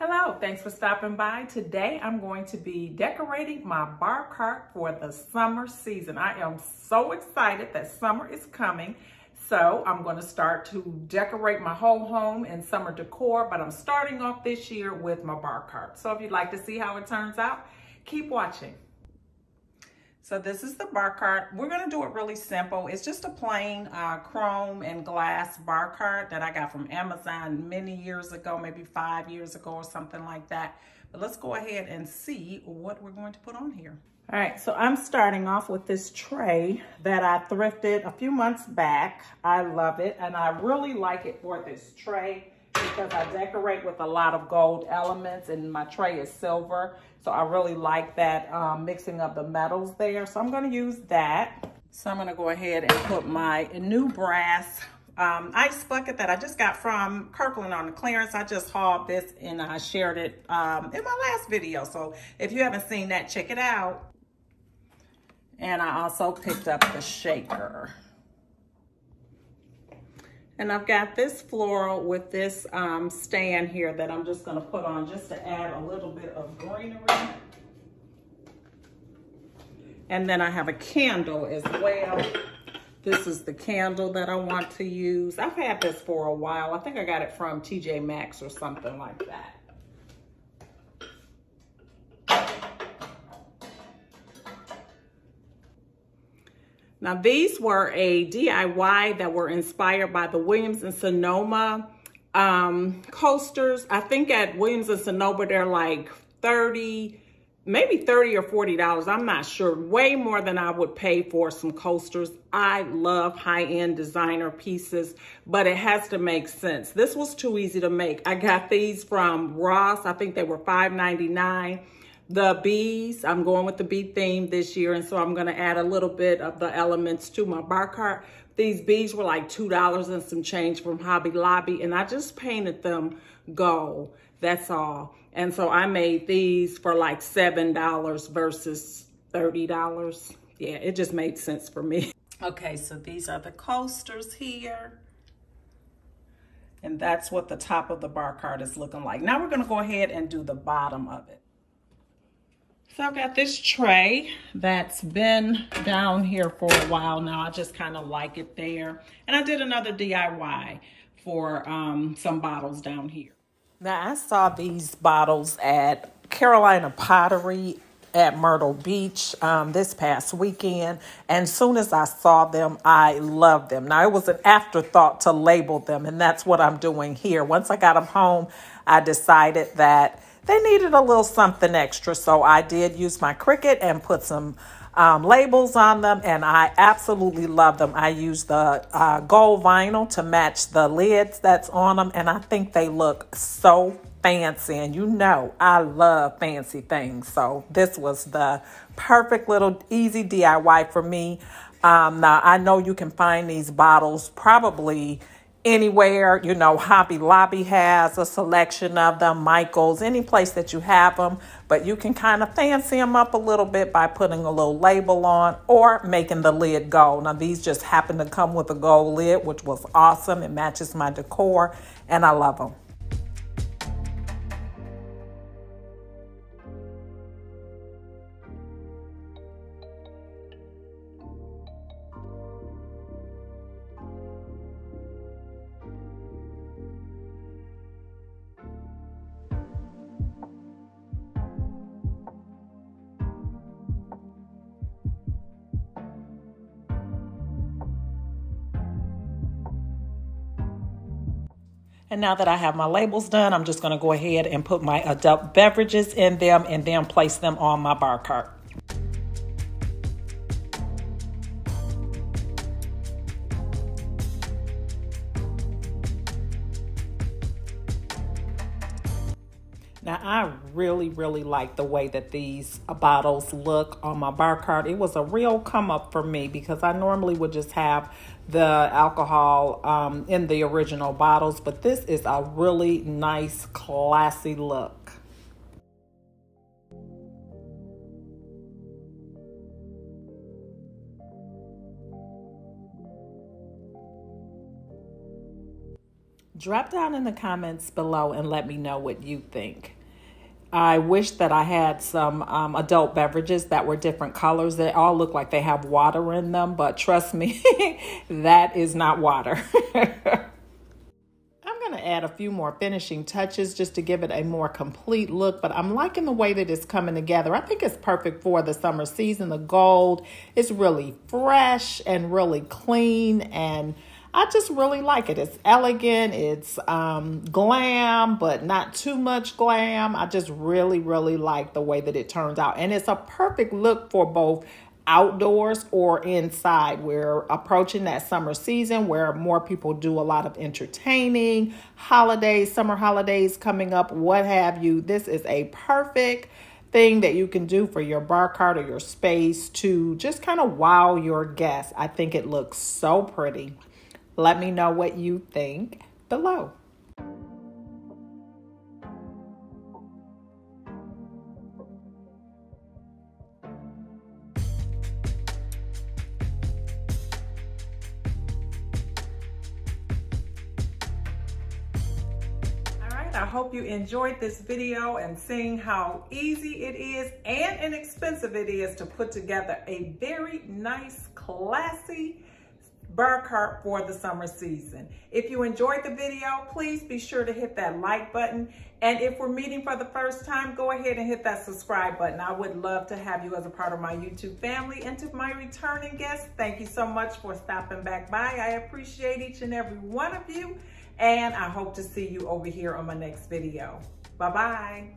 Hello, thanks for stopping by. Today I'm going to be decorating my bar cart for the summer season. I am so excited that summer is coming. So I'm going to start to decorate my whole home in summer decor, but I'm starting off this year with my bar cart. So if you'd like to see how it turns out, keep watching. So this is the bar cart. We're going to do it really simple. It's just a plain chrome and glass bar cart that I got from Amazon many years ago, maybe 5 years ago or something like that. But let's go ahead and see what we're going to put on here. All right, so I'm starting off with this tray that I thrifted a few months back. I love it, and I really like it for this tray because I decorate with a lot of gold elements, and my tray is silver. So I really like that mixing of the metals there. So I'm gonna use that. So I'm gonna go ahead and put my new brass ice bucket that I just got from Kirkland on the clearance. I just hauled this and I shared it in my last video. So if you haven't seen that, check it out. And I also picked up the shaker. And I've got this floral with this stand here that I'm just gonna put on just to add a little bit of greenery. And then I have a candle as well. This is the candle that I want to use. I've had this for a while. I think I got it from TJ Maxx or something like that. Now these were a DIY that were inspired by the Williams and Sonoma coasters. I think at Williams and Sonoma they're like maybe $30 or $40. I'm not sure. Way more than I would pay for some coasters. I love high-end designer pieces, but it has to make sense. This was too easy to make. I got these from Ross. I think they were $5.99. The bees, I'm going with the bee theme this year, and so I'm gonna add a little bit of the elements to my bar cart. These bees were like $2 and some change from Hobby Lobby, and I just painted them gold, that's all. And so I made these for like $7 versus $30. Yeah, it just made sense for me. Okay, so these are the coasters here. And that's what the top of the bar cart is looking like. Now we're gonna go ahead and do the bottom of it. So I've got this tray that's been down here for a while now. I just kind of like it there. And I did another DIY for some bottles down here. Now I saw these bottles at Carolina Pottery at Myrtle Beach this past weekend. And as soon as I saw them, I loved them. Now it was an afterthought to label them, and that's what I'm doing here. Once I got them home, I decided that they needed a little something extra, so I did use my Cricut and put some labels on them, and I absolutely love them. I used the gold vinyl to match the lids that's on them, and I think they look so fancy, and you know I love fancy things, so this was the perfect little easy DIY for me. Now, I know you can find these bottles probably anywhere. You know, Hobby Lobby has a selection of them, Michael's, any place that you have them, but you can kind of fancy them up a little bit by putting a little label on or making the lid gold. Now these just happen to come with a gold lid, which was awesome. It matches my decor and I love them. And now that I have my labels done, I'm just going to go ahead and put my adult beverages in them and then place them on my bar cart. Now, I really like the way that these bottles look on my bar cart. It was a real come up for me because I normally would just have the alcohol in the original bottles, but this is a really nice, classy look. Drop down in the comments below and let me know what you think. I wish that I had some adult beverages that were different colors. They all look like they have water in them, but trust me, that is not water. I'm going to add a few more finishing touches just to give it a more complete look, but I'm liking the way that it's coming together. I think it's perfect for the summer season. The gold is really fresh and really clean, and I just really like it. It's elegant, it's glam, but not too much glam. I just really, really like the way that it turns out. And it's a perfect look for both outdoors or inside. We're approaching that summer season where more people do a lot of entertaining, holidays, summer holidays coming up, what have you. This is a perfect thing that you can do for your bar cart or your space to just kind of wow your guests. I think it looks so pretty. Let me know what you think below. I hope you enjoyed this video and seeing how easy it is and inexpensive it is to put together a very nice, classy bar cart for the summer season. If you enjoyed the video, please be sure to hit that like button. And if we're meeting for the first time, go ahead and hit that subscribe button. I would love to have you as a part of my YouTube family. And to my returning guests, thank you so much for stopping back by. I appreciate each and every one of you. And I hope to see you over here on my next video. Bye-bye.